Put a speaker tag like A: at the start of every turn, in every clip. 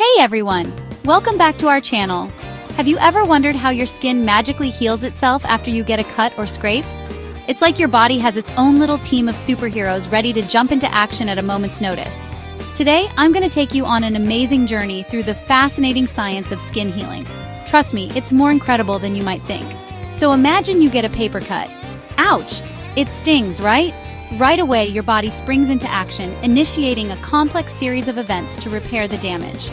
A: Hey everyone! Welcome back to our channel. Have you ever wondered how your skin magically heals itself after you get a cut or scrape? It's like your body has its own little team of superheroes ready to jump into action at a moment's notice. Today, I'm going to take you on an amazing journey through the fascinating science of skin healing. Trust me, it's more incredible than you might think. So imagine you get a paper cut. Ouch! It stings, right? Right away, your body springs into action, initiating a complex series of events to repair the damage.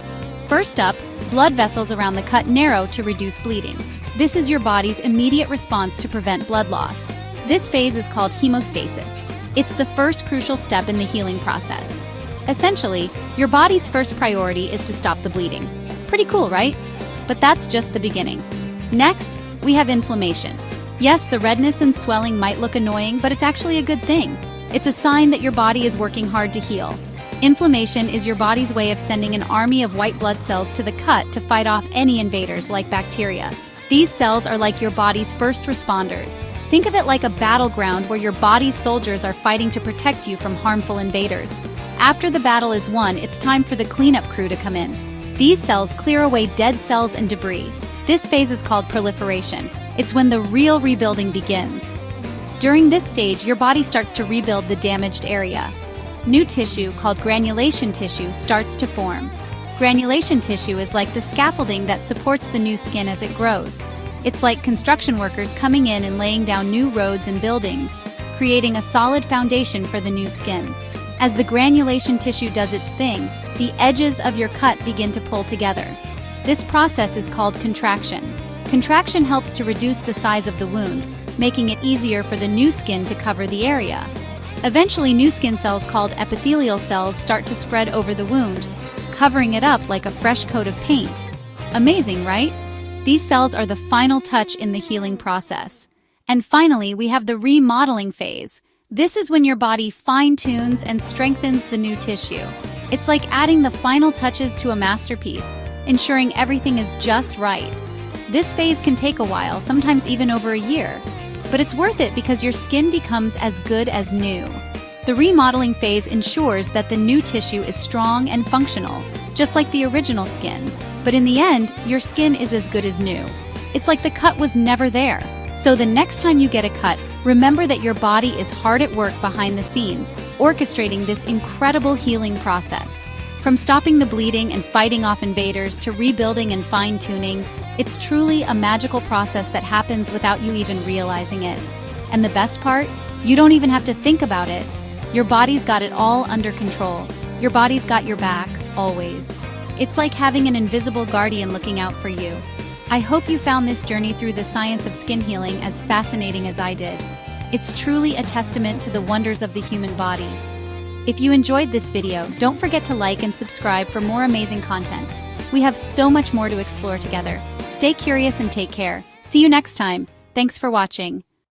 A: First up, blood vessels around the cut narrow to reduce bleeding. This is your body's immediate response to prevent blood loss. This phase is called hemostasis. It's the first crucial step in the healing process. Essentially, your body's first priority is to stop the bleeding. Pretty cool, right? But that's just the beginning. Next, we have inflammation. Yes, the redness and swelling might look annoying, but it's actually a good thing. It's a sign that your body is working hard to heal. Inflammation is your body's way of sending an army of white blood cells to the cut to fight off any invaders like bacteria. These cells are like your body's first responders. Think of it like a battleground where your body's soldiers are fighting to protect you from harmful invaders. After the battle is won, it's time for the cleanup crew to come in. These cells clear away dead cells and debris. This phase is called proliferation. It's when the real rebuilding begins. During this stage, your body starts to rebuild the damaged area. New tissue, called granulation tissue, starts to form. Granulation tissue is like the scaffolding that supports the new skin as it grows. It's like construction workers coming in and laying down new roads and buildings, creating a solid foundation for the new skin. As the granulation tissue does its thing, the edges of your cut begin to pull together. This process is called contraction. Contraction helps to reduce the size of the wound, making it easier for the new skin to cover the area. Eventually, new skin cells called epithelial cells start to spread over the wound, covering it up like a fresh coat of paint. Amazing, right? These cells are the final touch in the healing process. And finally, we have the remodeling phase. This is when your body fine-tunes and strengthens the new tissue. It's like adding the final touches to a masterpiece, ensuring everything is just right. This phase can take a while, sometimes even over a year. But it's worth it because your skin becomes as good as new. The remodeling phase ensures that the new tissue is strong and functional, just like the original skin. But in the end, your skin is as good as new. It's like the cut was never there. So the next time you get a cut, remember that your body is hard at work behind the scenes, orchestrating this incredible healing process. From stopping the bleeding and fighting off invaders to rebuilding and fine-tuning, it's truly a magical process that happens without you even realizing it. And the best part? You don't even have to think about it. Your body's got it all under control. Your body's got your back, always. It's like having an invisible guardian looking out for you. I hope you found this journey through the science of skin healing as fascinating as I did. It's truly a testament to the wonders of the human body. If you enjoyed this video, don't forget to like and subscribe for more amazing content. We have so much more to explore together. Stay curious and take care. See you next time. Thanks for watching.